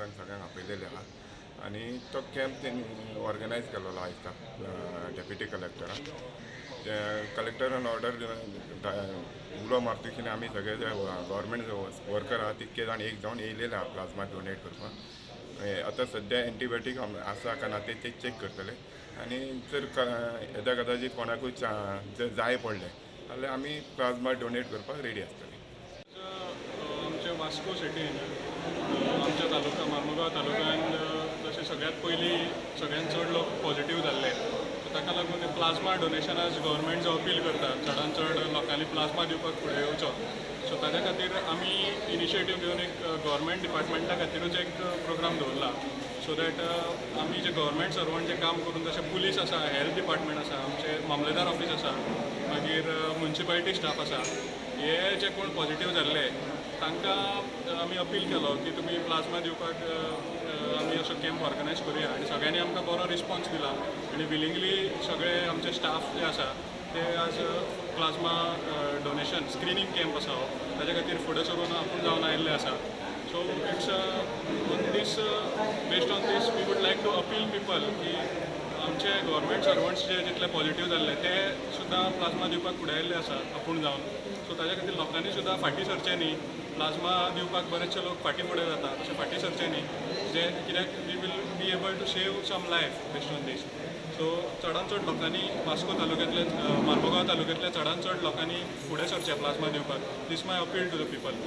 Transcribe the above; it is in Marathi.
लोकांक सगळ्यांक आपयलेले आहा आनी तो कॅम्प तेणी ऑर्गनायज केल्लो आयज डेप्युटी कलेक्टरान कलेक्टरान ऑर्डर उलो मारतकीर आमी सगळे जे गव्हर्मेंट वर्कर आहा तितके जाण एक जावन येयलेले आहा प्लाझ्मा डोनेट करपाक आतां सद्या एंटीबायोटीक आसा काय ना ते चेक करतले आनी जर येद्या कदाचित कोणाकूय जर जाय पडले जाल्यार आमी प्लाझ्मा डोनेट करपाक रेडी आसतले. आमच्या वास्को सिटीन आमच्या तालुका मार्मुगांव तालुक्यान जशें सगळ्यात पयलीं सगळ्यात चड लोक पॉझिटीव जाल्ले सो ताका लागून प्लाझ्मा डोनेशनाच गव्हर्मेंट जो अपील करता चडांत चड लोकांनी प्लाझ्मा दिवपाक फुडें येवचो सो ताज्या खातीर आमी इनिशिएटीव घेवन एक गव्हर्मेंट डिपार्टमेंटा खातीरूच एक प्रोग्राम दवरला सो दॅट आमी जे गव्हर्मेंट सर्वंट जे काम करून जशें पुलीस आसा हेल्थ डिपार्टमेंट आसा आमचे मामलेदार ऑफीस आसा मागीर म्युनिसिपालिटी स्टाफ आसा हे जे कोण पॉझिटीव जाल्ले तांकां आमी अपील केलो की तुमी प्लाझ्मा दिवपाक आमी असो कॅम्प ऑर्गनायज करुया आनी सगळ्यांनी आमकां बरो रिस्पॉन्स दिला आनी विलिंगली सगळे आमचे स्टाफ जे आसा ते आज प्लाझ्मा डोनेशन स्क्रिनींग कॅम्प आसा हो ताच्या खातीर फुडें सरून आपूण जावन आयिल्ले आसा so it's on this based on this we would like to appeal people की आमचे गव्हर्मेंट सर्वंट्स जे जितले पॉझिटीव जाल्ले ते सुद्दां प्लाझ्मा दिवपाक फुडें आयिल्ले आसा आपूण जावन सो ताच्या खातीर लोकांनी सुद्दां फाटीं सरचें न्ही प्लाझ्मा दिवपाक बरेचशे लोक फाटीं फुडें जाता तशें फाटीं सरचें न्ही जे कित्याक we will be able to save some life based on this so चडांत चड लोकांनी वास्को तालुक्यांतले मार्मुगांव तालुक्यांतल्या चडांत चड लोकांनी फुडें सरचें प्लाझ्मा दिवपाक दीस माय अपील टू द पीपल.